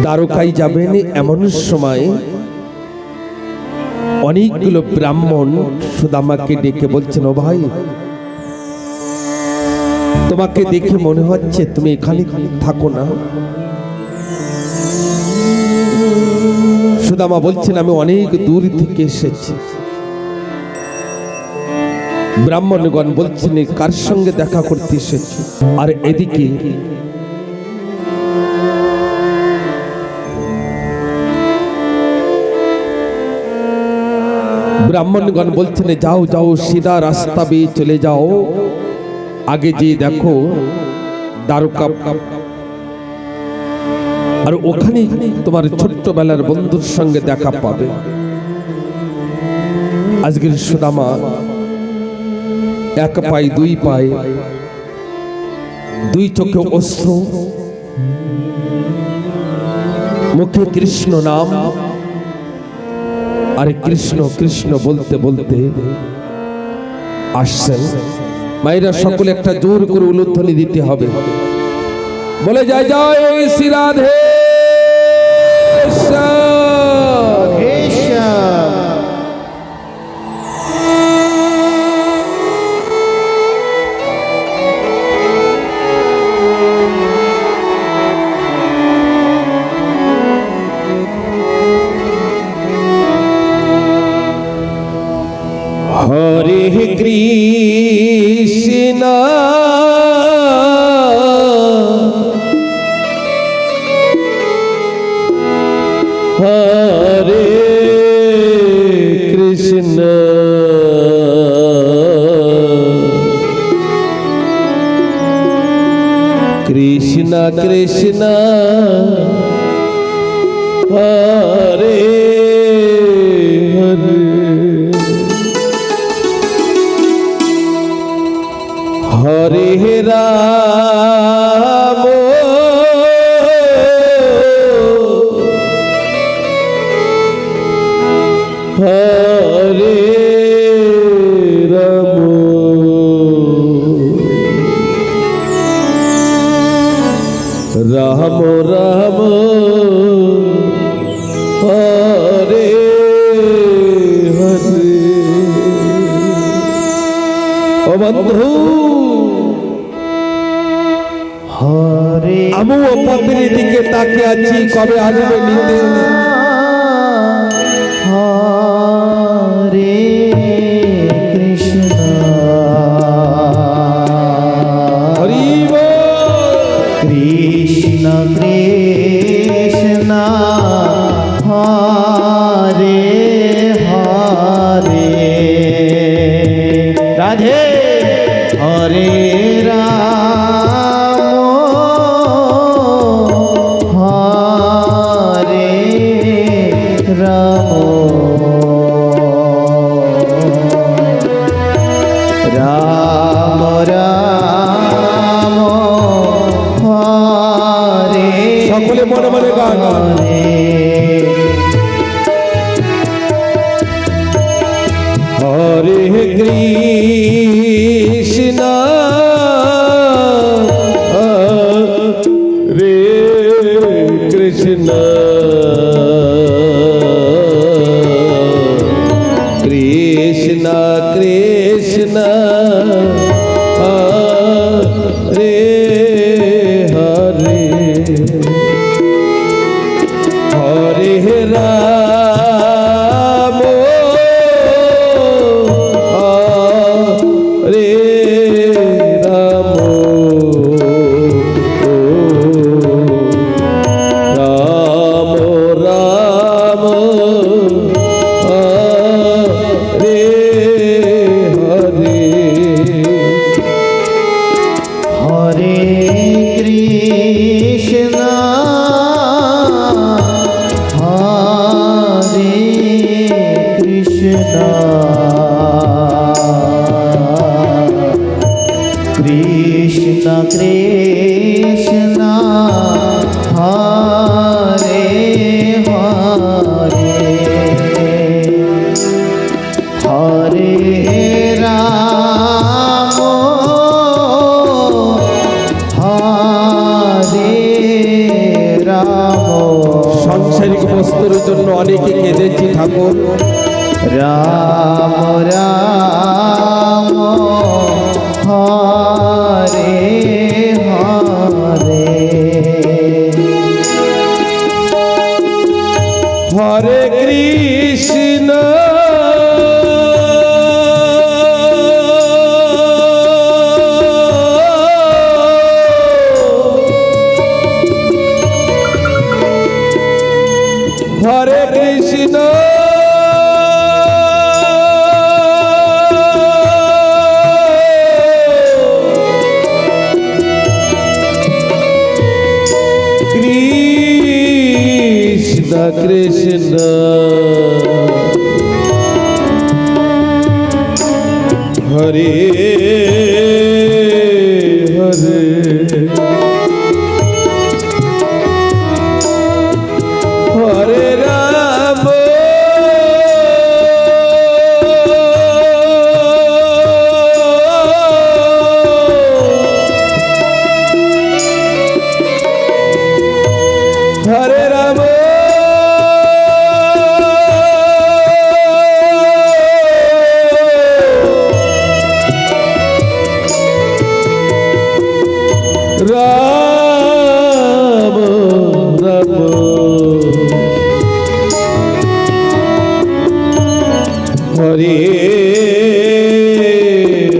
দ্বারকায় যাবেন এমন সময় অনেকগুলো ব্রাহ্মণ সুদামাকে ডেকে বলছেন, ও ভাই, তোমাকে দেখে মনে হচ্ছে তুমি এখানে থাকো না। সুদামা বলছেন, আমি অনেক দূর থেকে এসেছি। ব্রাহ্মণগণ বলছেন, কার সঙ্গে দেখা করতে এসেছি? আর এদিকে ব্রাহ্মণগণ বলছেন, যাও যাও, সিধা রাস্তা বেয়ে চলে যাও, আগে যে দেখো দ্বারকা, আর ওখানে তোমার ছোট্টবেলার বন্ধুর সঙ্গে দেখা পাবে। আজকের সুদামা এক পায়ে দুই পায়ে, দুই চোখে অশ্রু, মুখে কৃষ্ণ নাম, আর কৃষ্ণ কৃষ্ণ বলতে বলতে আসছেন। মায়েরা সকলে একটা জোর করে উলুধ্বনি দিতে হবে, বলে জয় জয় শ্রী রাধে। হরে কৃষ্ণ হরে কৃষ্ণ কৃষ্ণ কৃষ্ণ হরে হরে, হরে রাম হরে রাম, রাম রাম হরে হরে। ও বন্ধু, আমিও পথের দিকে তাকিয়ে আছি, কবে আসবে নিতে। হরে কৃষ্ণ হরি কৃষ্ণ কৃষ্ণ হরে হরে রাধে, হরে রাম হরে রাম, রাম রাম হরে, সকলে মনে মনে গান। হরে কৃষ্ণ হরে কৃষ্ণ কৃষ্ণ কৃষ্ণ হরে হরে, হরে রাম হরে রাম, রাম রাম হরে হরে, হরে কৃষ্ণ হরে কৃষ্ণ কৃষ্ণ কৃষ্ণ হরে হরে, হরে রাম হরে রাম সাংসারিক বস্তুর জন্য অনেকে কেঁদেছি ঠাকুর। রাম রাম হরে হরে হরে কৃষ্ণ হরে কৃষ্ণ কৃষ্ণ কৃষ্ণ হরে হরে হরে রাম হরে রাম রাম রাম হরে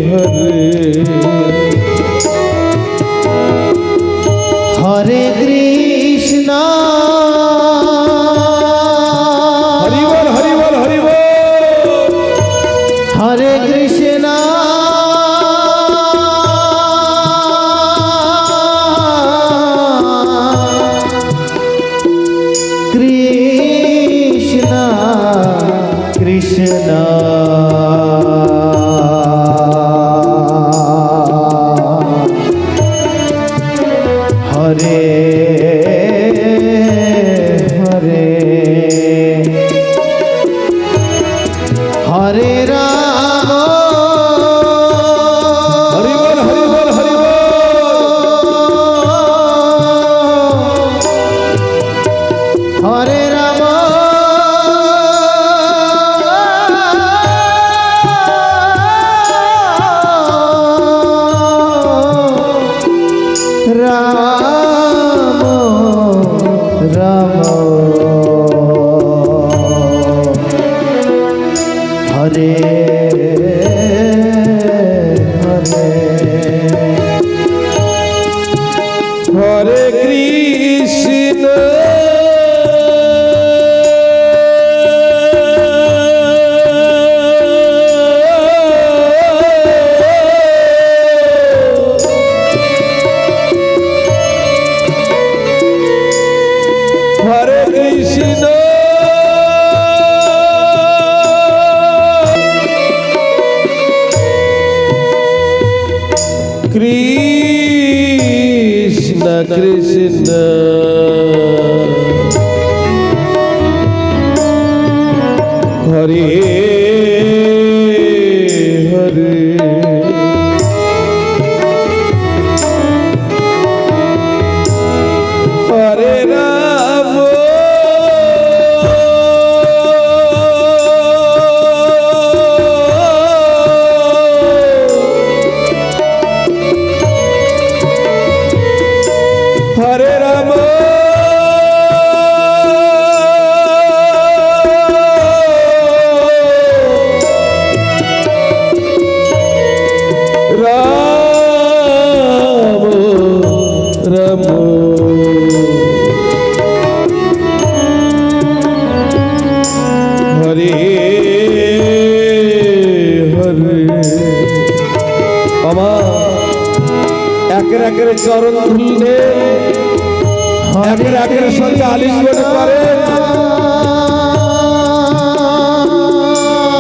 হরে হরে কৃষ্ণ হরি বল হরি বল হরি বল হরে কৃষ্ণ কৃষ্ণ কৃষ্ণ হরে হরে হরে রাম হরি বল হরি বল হরি বল হরে রাম রাম রাম হরে হরে হরে কৃষ্ণ হরে কৃষ্ণ কৃষ্ণ কৃষ্ণ হরে হরে হরে রাম হরে রাম রাম রাম হরে হরে আমার একের একের চরণ ধুললে একের একের সঙ্গে আলিঙ্গন করে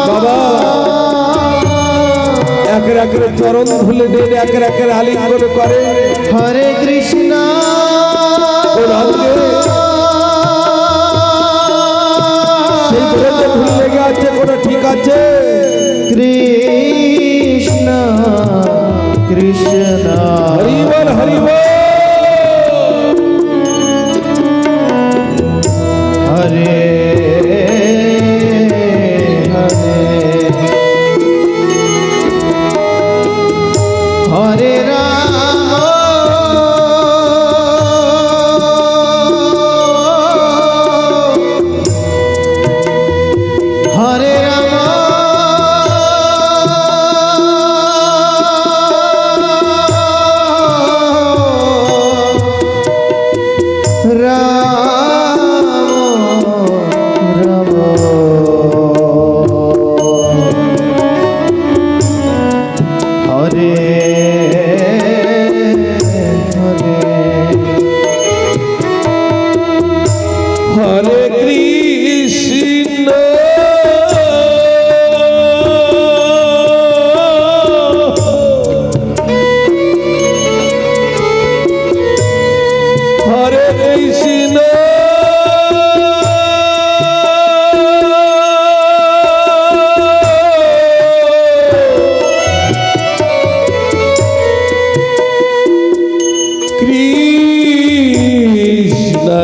বাবা একের একের চরণ ধুলে নেন একের একের আলিঙ্গন করে হরে কৃষ্ণ ও রাধে সেই ধরে ভুল লেগে আছে কোনো ঠিক আছে কৃষ্ণ কৃষ্ণ হরি বল হরি বল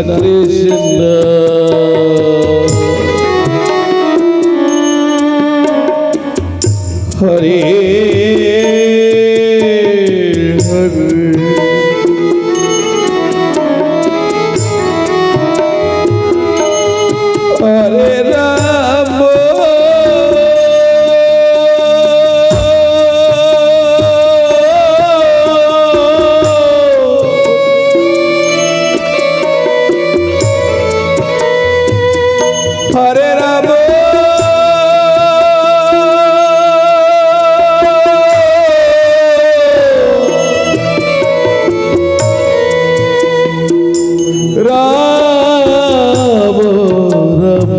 কৃষ্ণ হরে হরে হরে রাম হরে রাম রাম রাম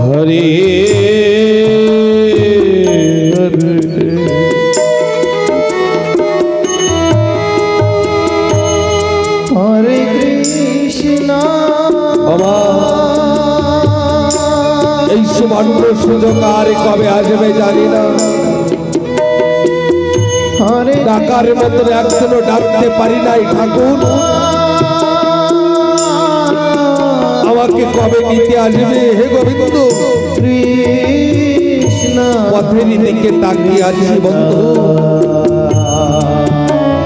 হরে হরে কৃষ্ণ এই সুবর্ণ সুযোগ আর কবে আসবে জানি না হরে ডাকার মতন একজনও ডাকতে পারি নাই ঠাকুর আমাকে কবে নিতে আসবে হে গোবিন্দ কৃষ্ণ পথের দিকে তাকিয়ে আছি বন্ধু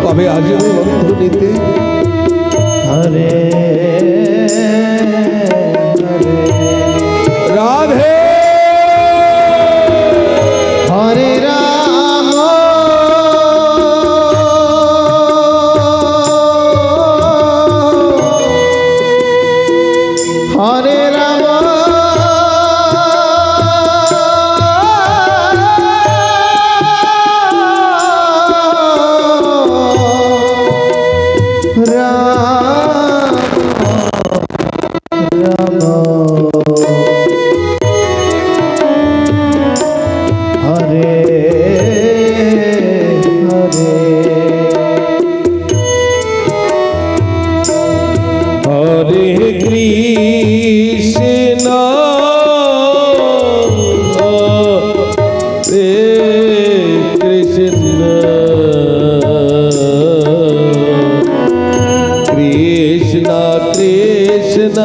কবে আসবে বন্ধু নিতে হরে হরে রাধে হরে রাম হরে রাম হরে হরে কৃষ্ণ হরে কৃষ্ণ কৃষ্ণ কৃষ্ণ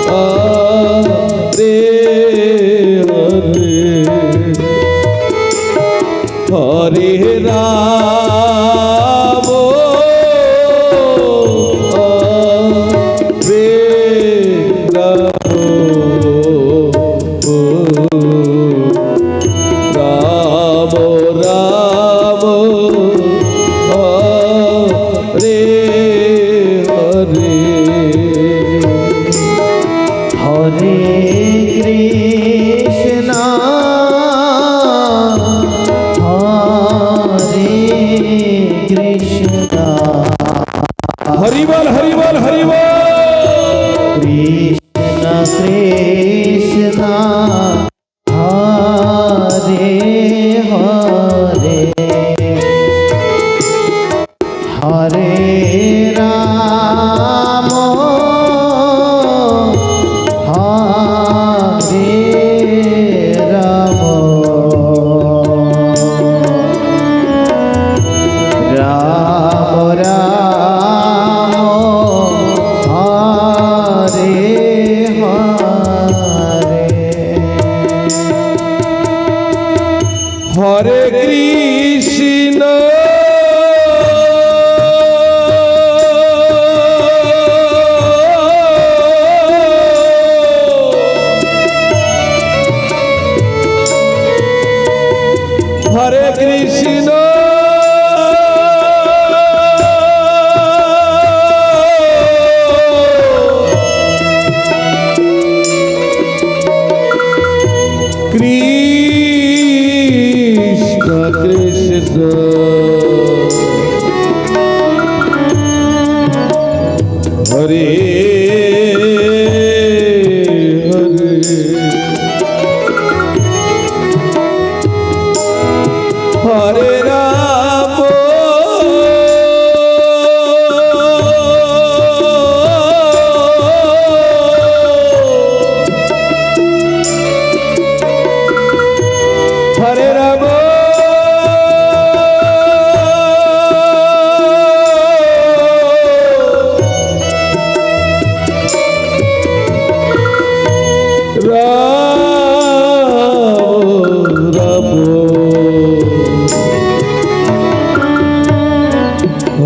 হরে হরে হরে রাম হরে রাম রাম রাম হরে হরে হরে কৃষ্ণ হরে কৃষ্ণ হরিবল হরিবল হরিবল কৃষ্ণ কৃষ্ণ হরে হরে হরে রাম হরে রাম রাম রাম হরে হরে হরে কৃষ্ণ হরে কৃষ্ণ কৃষ্ণ কৃষ্ণ হরে হরে হরে রাম হরে রাম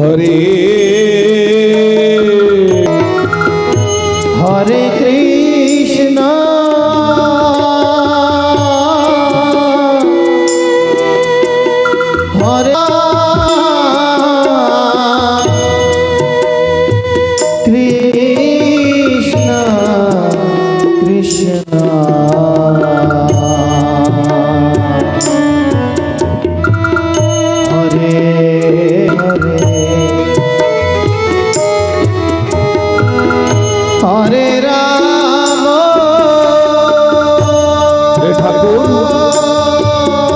হরে হরে কৃষ্ণ হরে কৃষ্ণ কৃষ্ণ হরে হরে হরে রাম হে ঠাকুর,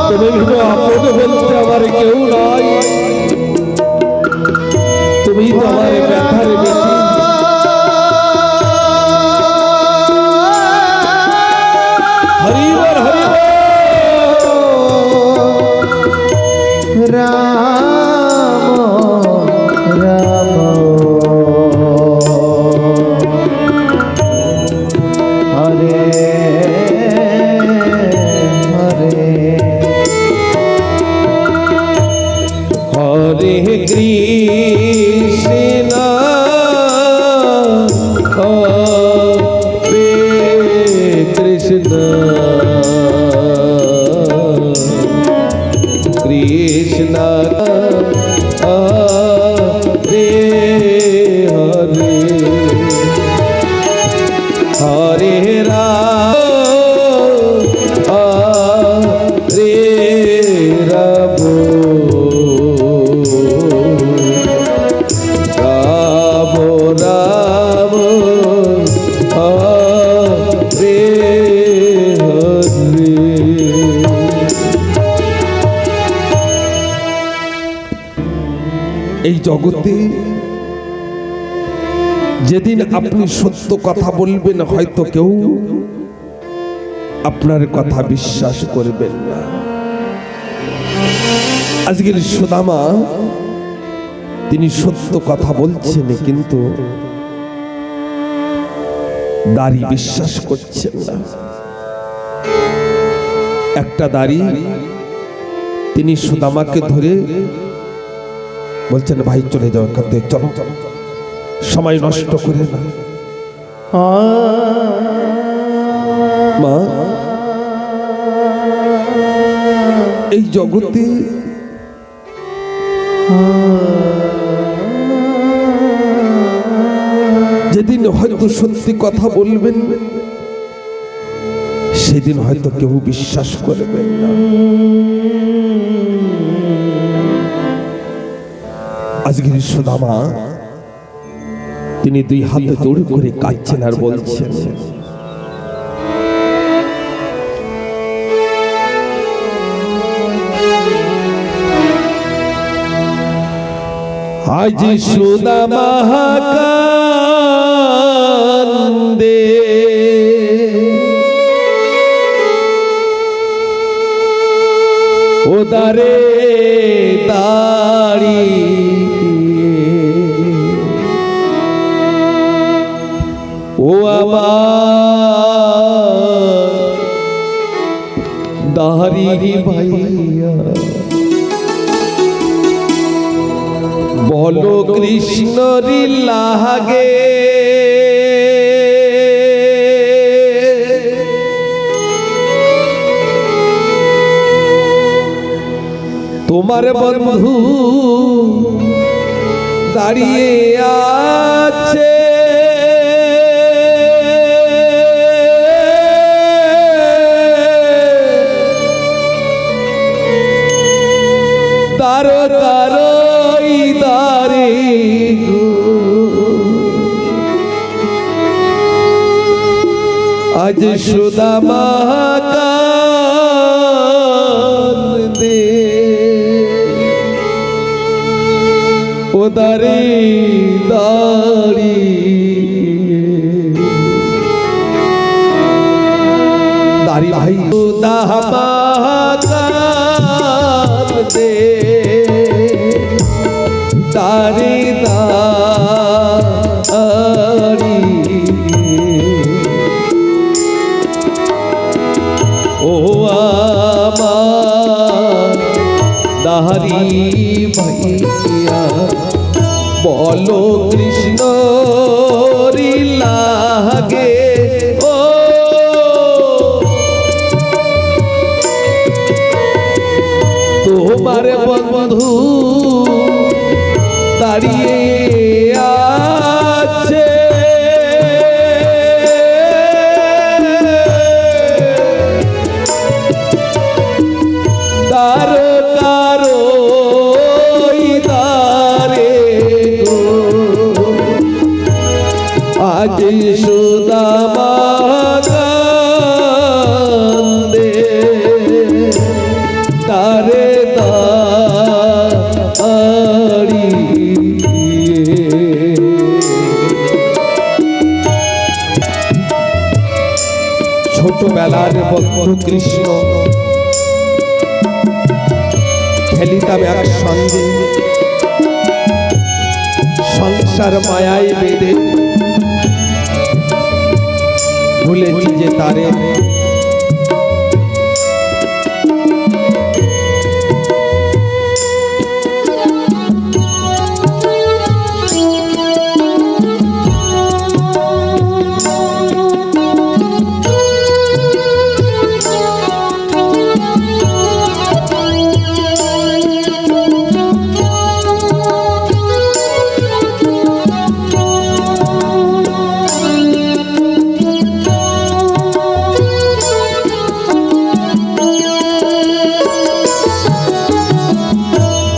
তুমি ভেবে আপন বলতে আমার কেউ নাই, তুমি তো আমার ব্যথার বেশি। হরিবল হরিবল। রাম রাম হরে হরে হরে কৃষ্ণ হরে কৃষ্ণ কৃষ্ণ হরে হরে হরে রাম হরে রাম রাম রাম হরে হরে। এই জগতে যেদিন আপনি সত্য কথা বলবেন, হয়তো কেউ আপনার কথা বিশ্বাস করবেন না। আজকের সুদামা তিনি সত্য কথা বলছেন, কিন্তু দাড়ি বিশ্বাস করছেন না। একটা দাড়ি তিনি সুদামাকে ধরে বলছেন, ভাই চলে যাও এখান থেকে, চলো সময় নষ্ট করে না। মা, এই জগতে যেদিন হয়তো সত্যি কথা বলবেন, সেদিন হয়তো কেউ বিশ্বাস করবেন না। আজকের সুদামা তিনি দুই হাতে জোড় করে কাঁদছেন আর বলছেন, আজ সুদামা কান্দে ওদারে দাড়ি ও আমার দাড়ি ভাইয়া, বলো কৃষ্ণরি লাগে তোমার বন্ধু দাঁড়িয়ে আছে, তার কারই দাঁড়ি আজ সুদামা কান্দে ওদারে দাড়ি। দাড়ি ভাই সুদামা কান্দে দাড়ি দাড়ি ও আমার দাড়ি ভাইয়া, বলো কৃষ্ণ লাগে ও তোমার বন্ধু দাঁড়িয়ে আছে কারো কারো ইদারে গো আজ সুদামা কান্দে তারে ছোটবেলার বন্ধু কৃষ্ণ খেলিতাম একসঙ্গে সংসার মায়ায় বেঁধে ভুলেছি যে তারে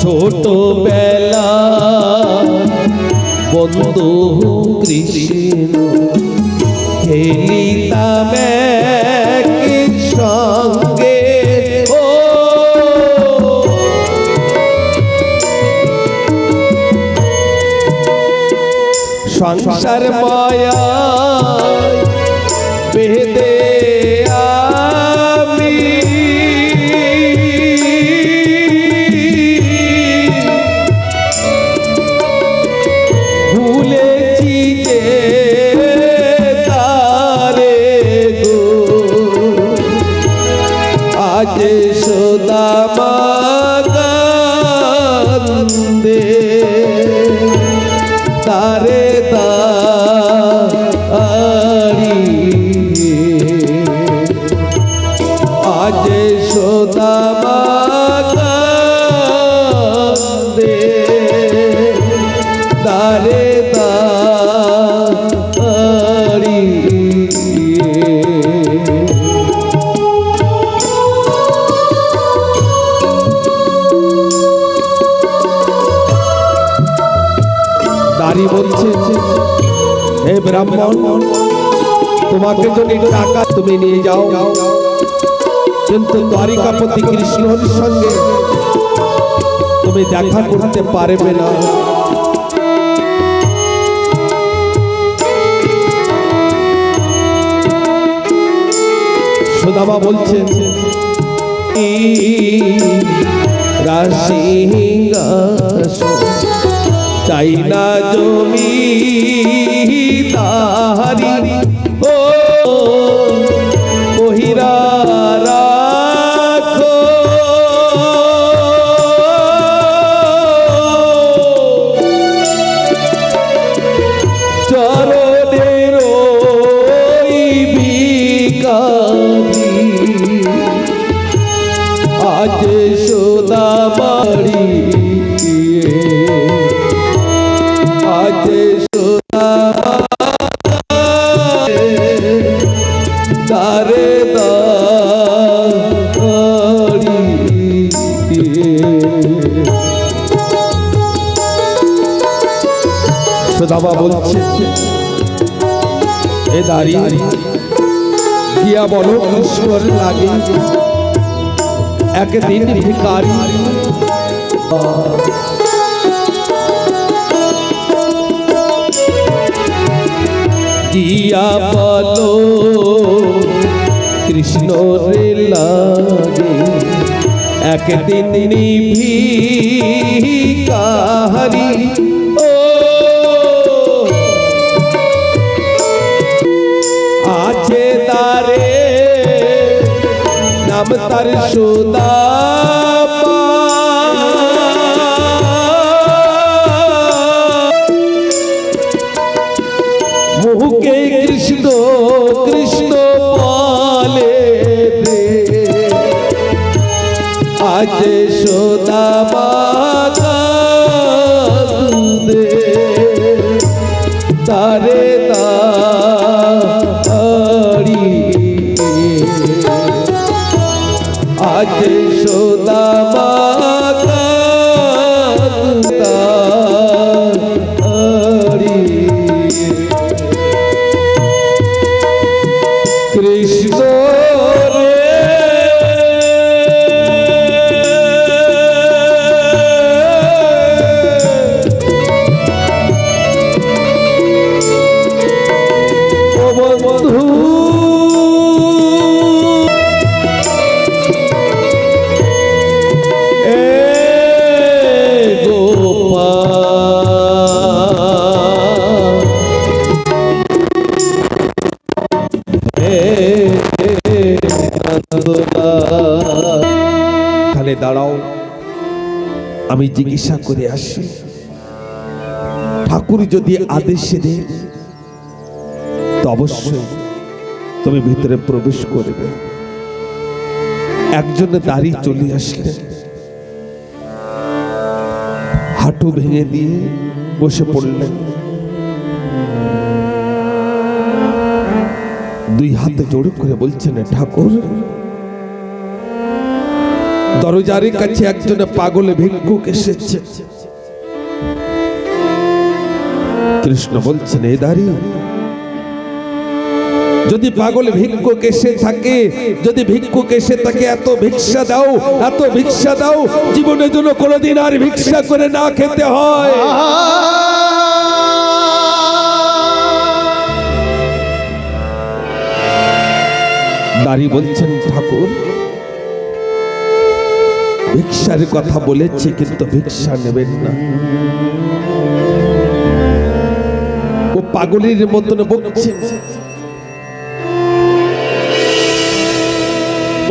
ছোটবেলা বন্ধু কৃষ্ণ খেলিতাম সঙ্গে ও সংসার মায়া বেদে আমি ভুলেছি যে তারে গো আজ সুদামা কান্দে তারে আজ সুদামা কান্দে তারে দাঁড়ি বলছে হে ব্রাহ্মণ তোমাকে যদি টাকা তুমি নিয়ে যাও কিন্তু দ্বারিকাপতি কৃষ্ণর সঙ্গে তুমি দেখা করতে পারবে না সুদামা বলছে চাই না জমি তাহারি ও বহিরা রাখো চরণের ভিখারি আজ সুদামারি আজ সুদামা তারে সুদামা বলছে এ দাঁড়ি গিয়া বলো কৃষ্ণর লাগে একদিন ভিখারি গিয়া বলো কৃষ্ণ রে লাগে একদিন ভিখারি ও আছে তারে নাম তার সুদামা আজ সুদামা কাঁদে তারে তাড়ি আজ সুদামা কাঁদে কৃষ্ণ দাঁড়াও, আমি জিজ্ঞাসা করে আসি, ঠাকুর যদি আদেশ দেন তো অবশ্যই তুমি ভিতরে প্রবেশ করবে। একজনে দাঁড়িয়ে চলে আসলেন, হাঁটু ভেঙে দিয়ে বসে পড়লেন, দুই হাতে জোড় করে বলছেন, ঠাকুর দরজার কাছে একজন পাগল ভিক্ষুক এসেছে। কৃষ্ণ বলছেন, এ দাঁড়ি, যদি পাগল ভিক্ষুক এসে থাকে, যদি ভিক্ষুক এসে থাকে, এত ভিক্ষা দাও, এত ভিক্ষা দাও, জীবনের জন্য কোনোদিন আর ভিক্ষা করে না খেতে হয়। দাঁড়ি বলছেন, ঠাকুর ভিক্ষার কথা বলেছি, কিন্তু ভিক্ষা নেবেন না। ও পাগলের মতন বকছেন।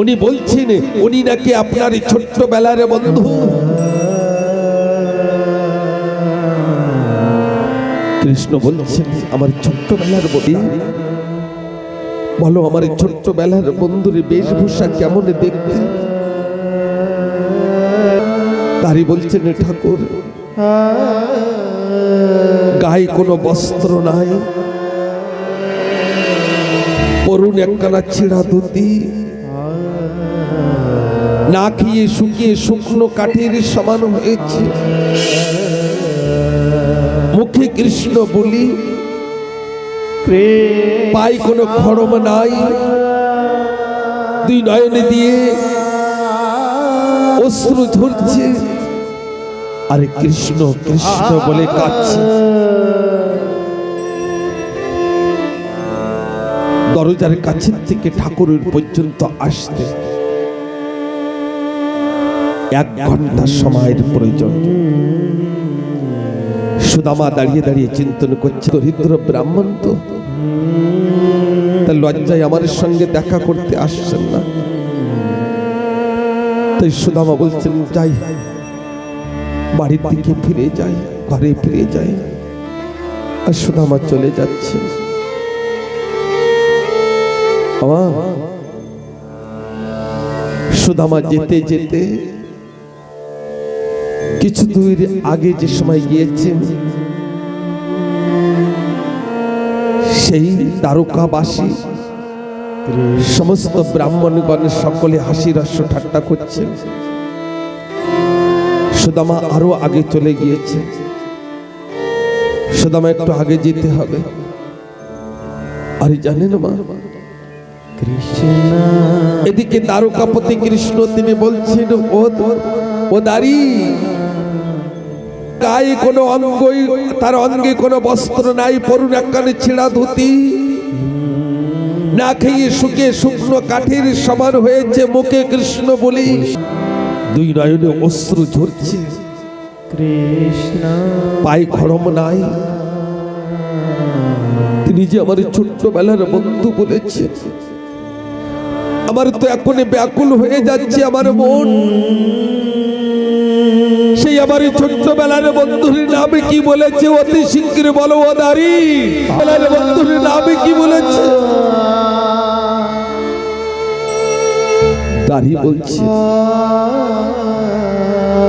উনি বলছেন উনি নাকি আপনার ছোট্টবেলার বন্ধু। কৃষ্ণ বলছেন, আমার ছোট্টবেলার বন্ধু? বলো, আমার ছোট্টবেলার বন্ধুর বেশভূষা কেমন দেখতে? তারই বলছেন, ঠাকুর গায়ে কোনো বস্ত্র নাই, পরুন একখানা ছেঁড়া ধুতি, না খেয়ে শুকিয়ে শুকনো কাঠের সমান হয়েছে, মুখে কৃষ্ণ বলি, পায়ে কোনো খড়ম নাই, দুই নয়নে দিয়ে অশ্রু ঝরছে, আরে কৃষ্ণ কৃষ্ণ বলে কাঁদছে। দরজার কাছের থেকে ঠাকুরের পর্যন্ত আসতে 1 ঘন্টা সময়ের প্রয়োজন। সুদামা দাঁড়িয়ে দাঁড়িয়ে চিন্তন করছে, দরিদ্র ব্রাহ্মণ তো, তার লজ্জায় আমার সঙ্গে দেখা করতে আসছেন না। তাই সুদামা বলছেন, যাই, বাড়ির দিকে ফিরে যাই, ঘরে ফিরে যাই। আর সুদামা চলে যাচ্ছে। সুদামা যেতে যেতে কিছু দূর আগে যে সময় গিয়েছেন, সেই দ্বারকাবাসী সমস্ত ব্রাহ্মণগণ সকলে হাসি রস ঠাট্টা করছেন। সুদামা আরো আগে চলে গিয়েছে। সুদামা একটু আগে যেতে হবে। আরে জানেন মা, এদিকে দ্বারকাপতি কৃষ্ণ তিনি বলছেন, ও দাঁড়ি, গায়ে কোনো অঙ্গই, তার অঙ্গে কোনো বস্ত্র নাই, পরুন একখানে ছেঁড়া ধুতি, না খেয়ে শুকিয়ে শুকনো কাঠের সমান হয়েছে, মুখে কৃষ্ণ বলি, দুই নয়নে অশ্রু ঝরছে, কৃষ্ণ পায়ে খড়ম নাই। তিনি যে আমার ছোট্টবেলার বন্ধু বলেছে, আমার তো এখন ব্যাকুল হয়ে যাচ্ছে আমার মন। সেই আমার ছোট্টবেলার বন্ধুর নামে কি বলেছে? অতি শীঘ্র বলো, ও দাঁড়ি, বেলার বন্ধুর নামে কি বলেছে? দাঁড়ি বলছে,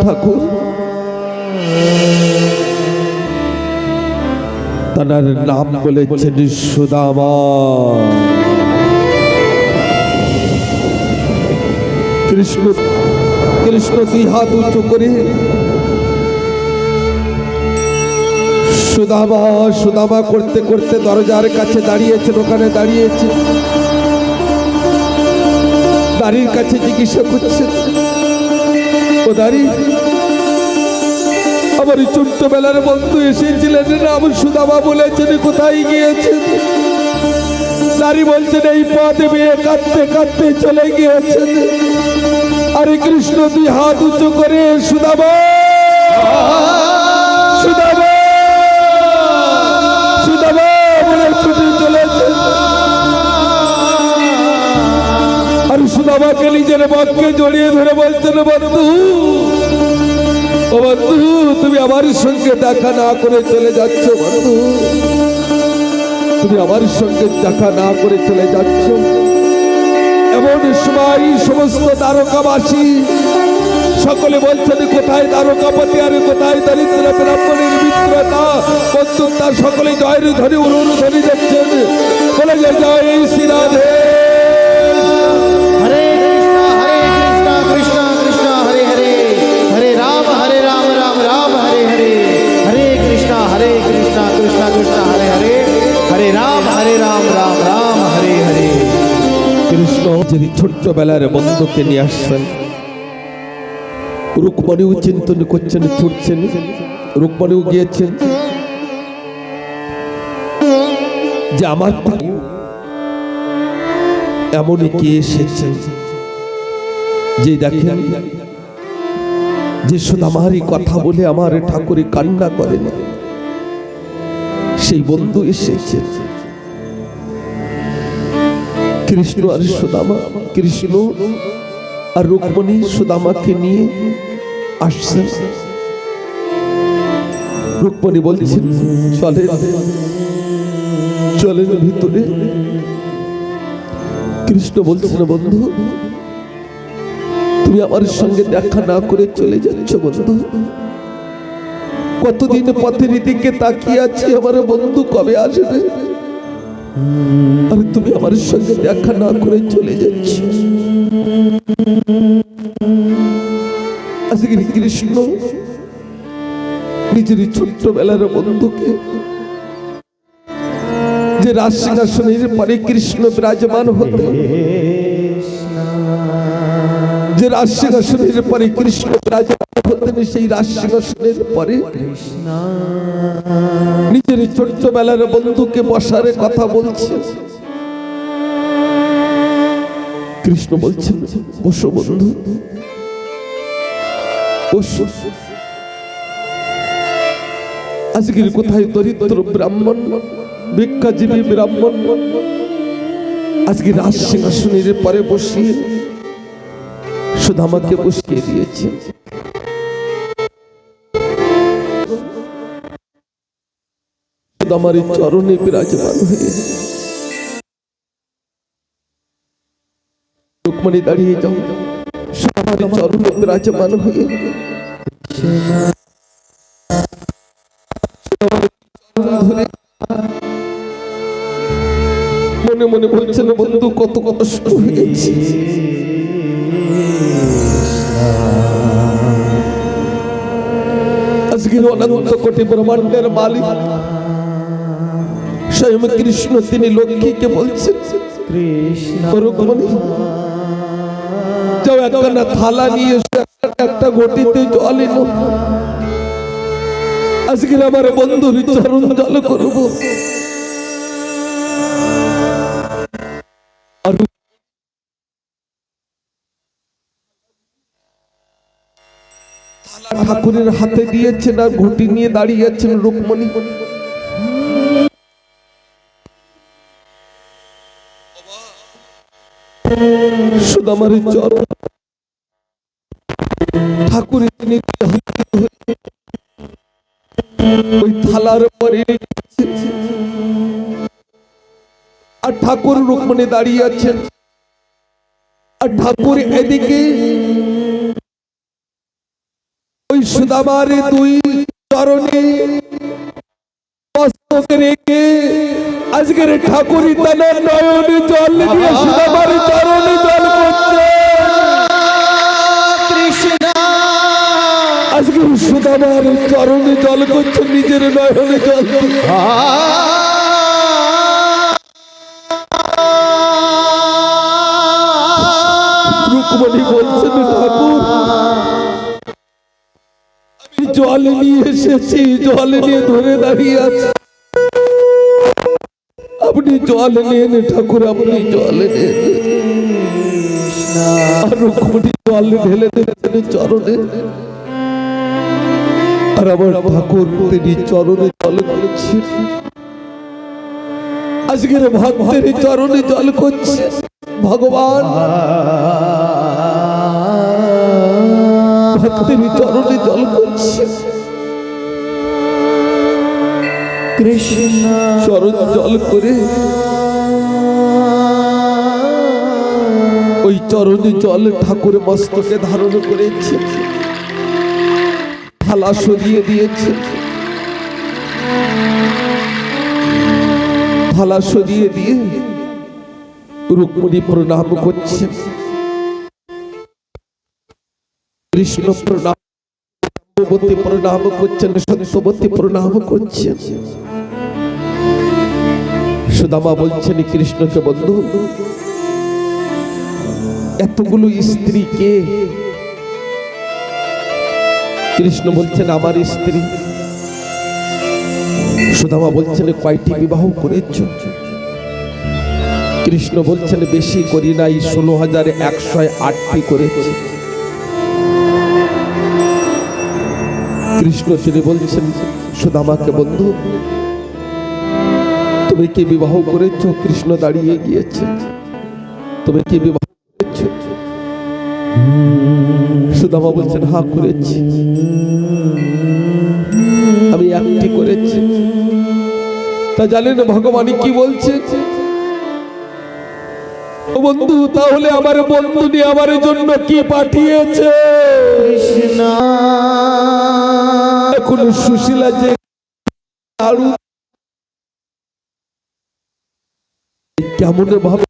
ঠাকুর তার নাম বলেছেন সুদামা। কৃষ্ণ কৃষ্ণ দুই হাত উঁচু করে সুদামা সুদামা করতে করতে দরজার কাছে দাঁড়িয়েছেন। ওখানে দাঁড়িয়েছে, দাঁড়ির কাছে জিজ্ঞাসা করছেন, ও দাঁড়ি, আমার ছোট্টবেলার বন্ধু এসেছিলেন, নাম সুদামা বলেছেন, কোথায় গিয়েছেন? দাঁড়ি বলছেন, এই পথ বেয়ে কাঁদতে কাঁদতে চলে গিয়েছেন। আরে কৃষ্ণ দুই হাত উঁচু করে সুদামা সুদামা সুদামা বলে ছুটে চলেছে। আর সুদামাকে নিজের বাক্যে জড়িয়ে ধরে বলছেন, বন্ধু ও বন্ধু, তুমি আমার সঙ্গে দেখা না করে চলে যাচ্ছ। বন্ধু, তুমি আমার সঙ্গে দেখা না করে চলে যাচ্ছ। এমন সময় সমস্ত দ্বারকাবাসী সকলে বলছেন, কোথায় দ্বারকাপতি আর কোথায় দরিদ্র ব্রাহ্মণের মিত্রতা বন্ধুতা, সকলে জয়ের ধ্বনি উরুর ধ্বনি যাচ্ছেন, বলে যে জয় শ্রী রাধে। হরে কৃষ্ণ কৃষ্ণ কৃষ্ণ হরে হরে, হরে রাম রাম রাম হরে হরে, হরে কৃষ্ণ কৃষ্ণ কৃষ্ণ হরে হরে, হরে রাম রাম রাম হরে হরে। কৃষ্ণ যিনি ছোট্টবেলার বন্ধুকে নিয়ে আসছেন, রুক্মণীও চিন্তন করছেন, ছুটছেন। রুক্মণীও গিয়েছেন যে আমার এমনই কে এসেছেন যে দেখেন যে সুদামারই কথা বলে আমার ঠাকুরে কান্না করেন, সেই বন্ধু এসেছে। কৃষ্ণ আর সুদামা, কৃষ্ণ আর রুক্মণী সুদামাকে নিয়ে আসছেন। রুক্মণী বলছেন, চলেন চলেন ভিতরে। কৃষ্ণ বলছেন, বন্ধু তুমি আমার সঙ্গে দেখা না করে চলে যাচ্ছ। বন্ধু, কতদিন পথের দিকে তাকিয়ে আছি, আমার বন্ধু কবে আসবে, আর তুমি আমার সঙ্গে দেখা না করে চলে যাচ্ছ। আজকে কৃষ্ণ নিজের ছোট্টবেলার বন্ধুকে, যে রাজ সিংহাসনের পরে কৃষ্ণ বিরাজমান হতেন, যে রাজ সিংহাসনের পরে কৃষ্ণ বিরাজমান হতেন, সেই রাজ সিংহাসনের পরে নিজের ছোট্টবেলার বন্ধুকে বসার কথা বলছে। কৃষ্ণ বলছেন, বসো বন্ধু বসো। আজকের কোথায় দরিদ্র ব্রাহ্মণ, ভিক্ষাজীবী ব্রাহ্মণ আজকে রাজ সিংহাসনের পরে বসিয়ে সুদামাকে বসিয়ে দিয়েছে। সুদামার চরণে বিরাজমান হয়ে রুক্মণী দাঁড়িয়ে যাও, সুদামার চরণে বিরাজমান হয়ে মনে মনে বলছেন, বন্ধু কত কষ্ট হয়েছে। আজকের অনন্ত কোটি ব্রহ্মাণ্ডের মালিক স্বয়ং কৃষ্ণ, তিনি লক্ষ্মীকে বলছেন, রুক্মণী যাও একখানা থালা নিয়ে একটা ঘটিতে জল এনো, আজকের আমার বন্ধুর চরণ জল করব। ঠাকুরের হাতে দিয়েছেন আর ঘটি নিয়ে দাঁড়িয়ে আছেন রুক্মণী। সুদামার চরণ ঠাকুর ওই থালার পরে, আর ঠাকুর রুক্মণী দাঁড়িয়ে আছেন, আর ঠাকুর এদিকে সুদামার দুই চরণে মস্তক রেখে আজকের ঠাকুরই তার নয়নে জল দিয়ে সুদামার চরণে জল করছে। আজকের সুদামার চরণে জল করছে, নিজের নয়নে জল দিয়ে। রুকমণি বলছেন, ঠাকুর আমি জল নিয়ে এসেছি, জল নিয়ে ধরে দাঁড়িয়ে আছে, আপনি জল নেন ঠাকুর, আপনি জল নেন। আর রুকমণি জল ঢেলে দিলেন চরণে, আর আমার ঠাকুর তিনি চরণে জল করছেন। আজকের ভক্তের চরণে জল করছে ভগবান, ভক্তের চরণে জল করছে কৃষ্ণ। চরণ জল করে ওই চরণে জল ঠাকুর মস্তকে ধারণ করেছে, থালা সরিয়ে দিয়েছে, থালা সরিয়ে দিয়ে রুকমণি প্রণাম করছে, কৃষ্ণ প্রণাম, সত্যবতী প্রণাম করছেন, সত্যবতী প্রণাম করছেন। সুদামা বলছেন কৃষ্ণকে, বন্ধু এতগুলো স্ত্রীকে? কৃষ্ণ বলছেন আমার স্ত্রী। সুদামা বলছেন কয়টি বিবাহ করেছ? কৃষ্ণ বলছেন বেশি করি নাই, 16,108টি করেছি। কৃষ্ণ তিনি বলছেন সুদামাকে, বন্ধু তুমি কি বিবাহ করেছ? কৃষ্ণ দাঁড়িয়ে গিয়েছে, তুমি কি বিবাহ করেছ? সুদামা বলছেন হ্যাঁ করেছি, আমি একটি করেছি। তা জানেন ভগবান কি বলছে? বন্ধু তাহলে আমার বন্ধু নিয়ে আমার জন্য কি পাঠিয়েছে? কৃষ্ণ এখন সুশীলা যে আরু কেমন ভাবে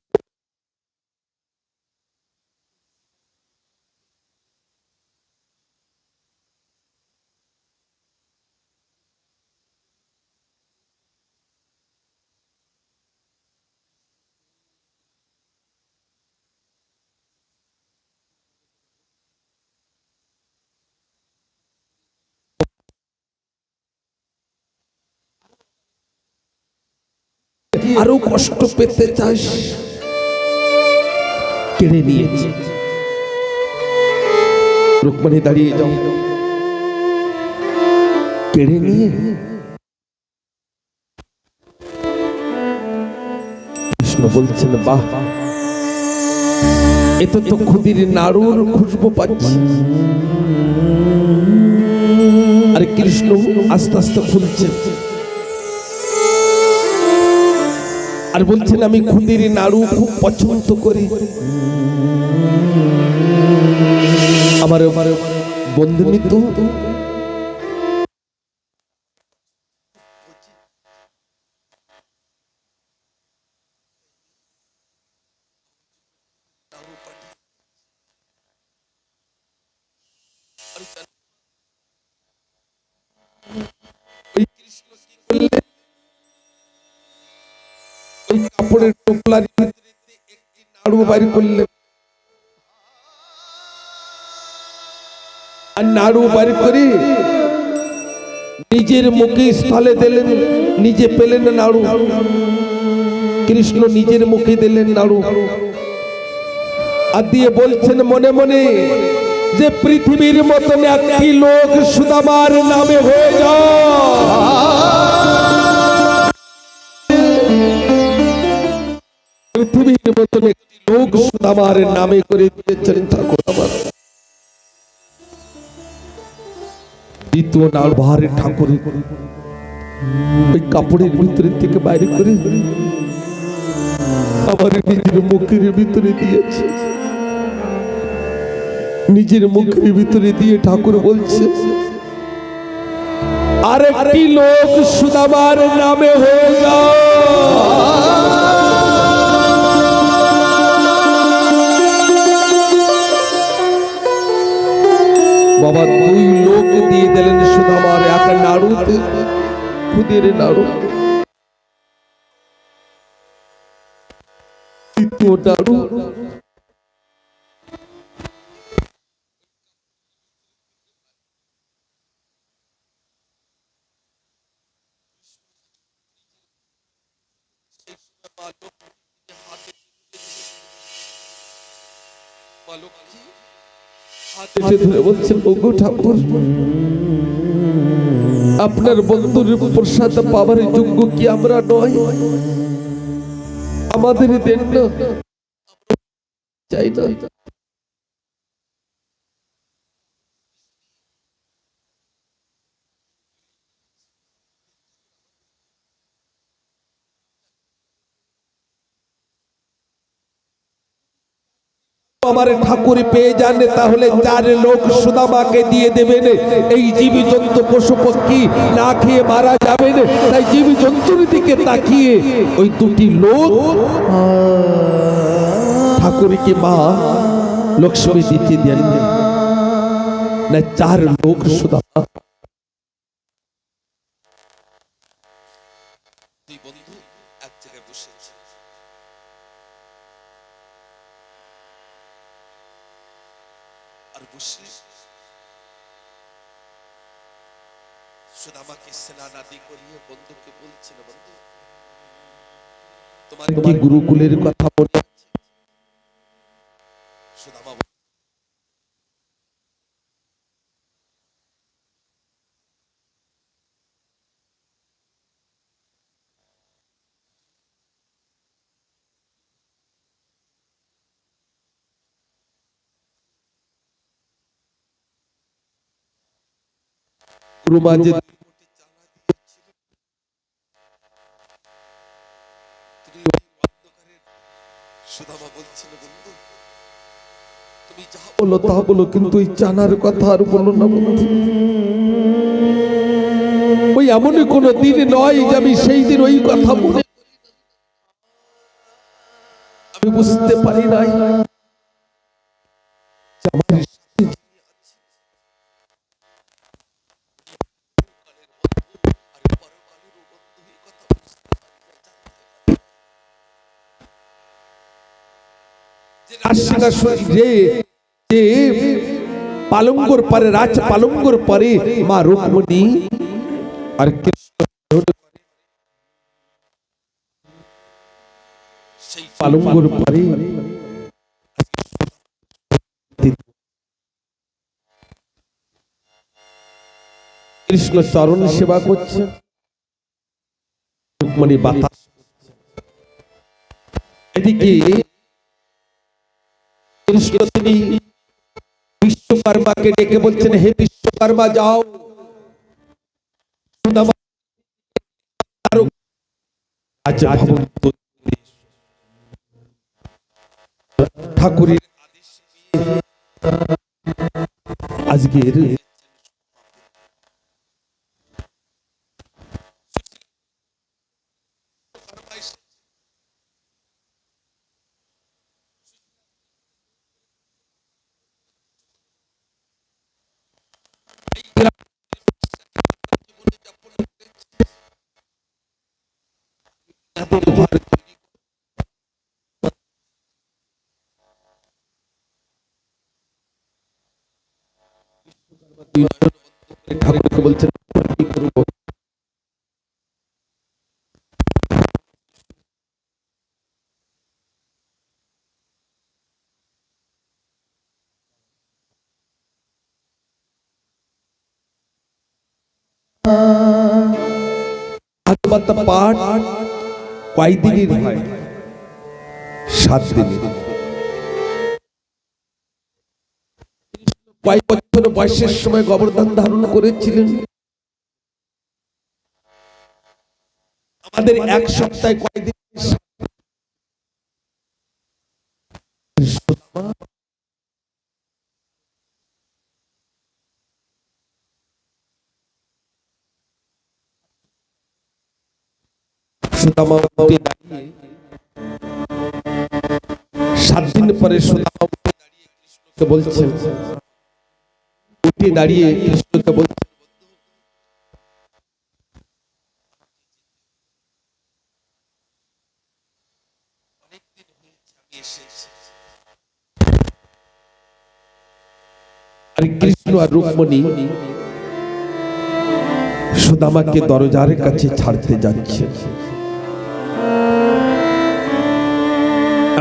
আরো কষ্ট পেতে চাস, কেড়ে নিয়েছে। রুকমণি দাঁড়িয়ে যাও, কেড়ে নিয়ে কৃষ্ণ বলছেন বাহ, এত তো খুদির নাড়ুর খুশবু পাচ্ছি। আর কৃষ্ণ আস্তে আস্তে খুলছে আর বলছেন আমি খুদির নাড়ু খুব পছন্দ করি, আমার বন্ধু নিত। কাপড়ের টোপলার একটি নাড়ু বাইর করলেন, আর নাড়ু বাইর করে নিজের মুখে স্থলে দিলেন, নিজে পেলেন নাড়ু। কৃষ্ণ নিজের মুখে দিলেন নাড়ু, আর দিয়ে বলছেন মনে মনে যে পৃথিবীর মতন একটি লোক সুদামার নামে হয়ে পৃথিবীর মতন একটি লোক সুদামার নামে করে দিয়েছেন ঠাকুর আমার। দ্বিতীয় নাড়ু ভারে ঠাকুর ওই কাপড়ের ভিতরে থেকে বাইরে করে আমার নিজের মুখের ভিতরে দিয়েছে। নিজের মুখের ভিতরে দিয়ে ঠাকুর বলছে আরেকটি লোক সুদামার নামে হয়ে যাও। বাবা 2 লোক দিয়ে দিলেন সুদামার, এক নাড়ুতে, খুদের নাড়ু, দ্বিতীয় নাড়ু বলছেন, ওগো ঠাকুর, আপনার বন্ধুর প্রসাদ পাবার যোগ্য কি আমরা নয়? আমাদের দেন না, চাই না। আমার ঠাকুর পেয়ে যান তাহলে 4 লোক সুদামাকে দিয়ে দেবেন। এই জীবজন্তু পশু পক্ষী না খেয়ে মারা যাবেন, তাই জীবজন্তুর দিকে তাকিয়ে ওই 2টি লোক ঠাকুরকে মা লক্ষ্মী দিতে দেন না, 4 লোক সুদামা। দুই বন্ধু এক জায়গায় বসেছে, আর বসে সুদামাকে স্নান আদি করিয়ে বন্ধুকে বলছিল, বন্ধু তোমার কি গুরুকুলের কথা মনে আছে? সুদামা রুমাজে সুদামা বলছিল, বন্ধু তুমি যা বলো তা বলো, কিন্তু ওই চানার কথা আর বলো না বন্ধু। ওই এমন কোন দিন নয় যে আমি সেই দিন ওই কথা মনে, আমি বুঝতে পারি নাই যে আমার পালঙ্গর পরে রাজ পালঙ্গর পরে মা রুকমণি আর কৃষ্ণ সেই পালঙ্গর পরে কৃষ্ণ চরণ সেবা করছে, রুকমণি বাতাস। এদিকে কৃষ্ণ তিনি বিশ্বকর্মাকে ডেকে বলছেন, হে বিশ্বকর্মা যাও ঠাকুরের আদেশ আজকের ঠাকুরকে বলছেন কি করব? ভাগবত পাঠ কয়দিনের হয়? 7 দিনের। কয় বছর বয়সের সময় গোবর্ধন ধারণ করেছিলেন? আমাদের 1 সপ্তাহে কয়দিন? সুদামা উঠে দাঁড়িয়ে 7 দিন পরে সুদামা উঠে দাঁড়িয়ে কৃষ্ণকে বলছেন, উঠে দাঁড়িয়ে কৃষ্ণকে বলছেন, আর কৃষ্ণ আর রুক্মিণী সুদামাকে দরজার কাছে ছাড়তে যাচ্ছে।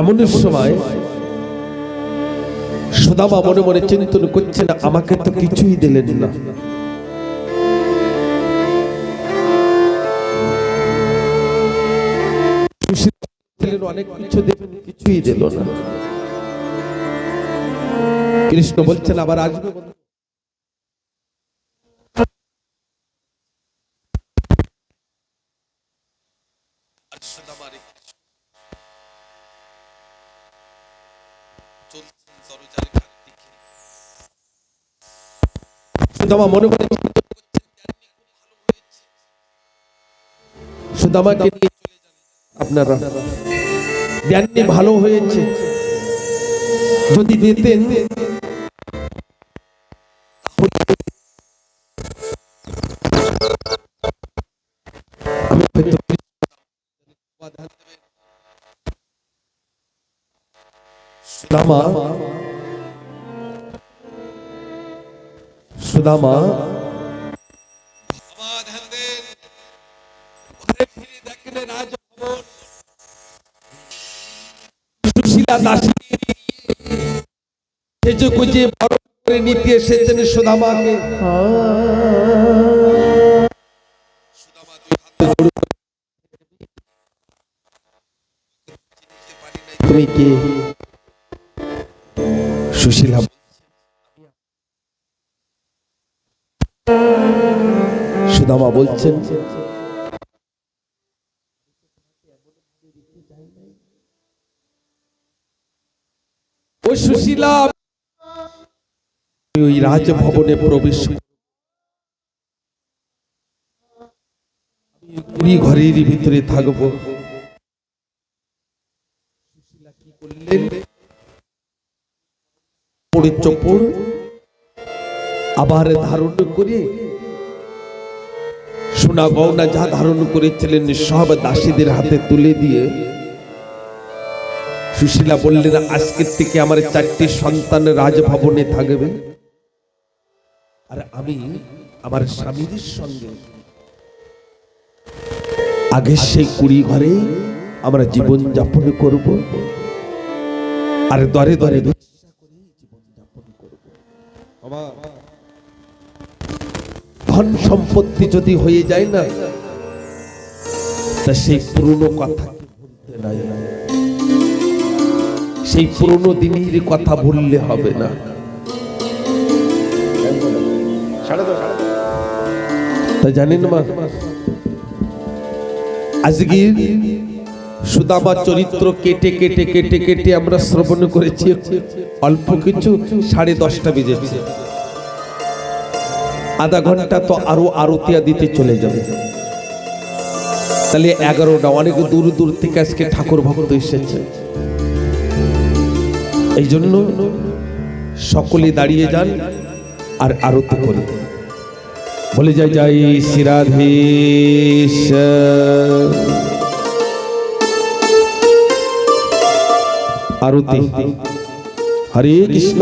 এমন সময় সুদামা মনে মনে চিন্তন করছে, না আমাকে তো কিছুই দিলেন না, অনেক কিছু দেবেন, কিছুই দিল না। কৃষ্ণ বলছেন আবার আসবে। সুদামা মনে মনে সুদামাকে নিয়ে চলে যান আপনারা, জ্ঞানী ভালো হয়েছে, যদি দিতেন আমি হয়তো সুদামা সুদামা সুশীলা দাসী সেজে গুজে বড় করে নিতে এসেছেন সুদামাকে। তুমি কে? সুশীলা সুদামা বলছেন, ও সুশীলা, ওই রাজভবনে প্রবেশ কুড়ি ঘরের ভিতরে থাকবো। সুশীলা কি করলেন? পড়ে চোপড় আবার ধারণ করে সোনা গয়না যা ধারণ করেছিলেন সব দাসীদের হাতে তুলে দিয়ে সুশীলা বললেন, আজকের থেকে আমার 4টি সন্তান রাজভবনে থাকবে, আর আমি আমার স্বামীর সঙ্গে আগে সেই 20 ঘরে আমরা জীবন যাপন করব, আর দরে দরে ভিক্ষা করে জীবন যাপন করব। ধন সম্পত্তি যদি হয়ে যায় না, তা সেই পুরনো কথা ভুলতে নাই, সেই পুরনো দিনের কথা ভুললে হবে না। তা জানেন মা, আজকে সুদামা চরিত্র কেটে কেটে কেটে কেটে আমরা শ্রবণ করেছি অল্প কিছু, 10:30 বেজেছে। আধা ঘন্টা তো আরো আরতিয়া দিতে চলে যাবে, তাহলে 11টা। অনেক দূর দূর থেকে আজকে ঠাকুর ভক্ত এসেছে, এই জন্য সকলে দাঁড়িয়ে যান আর আরতি করি। বলে যাই যাই শ্রী রাধেশ। আরতি হরে কৃষ্ণ।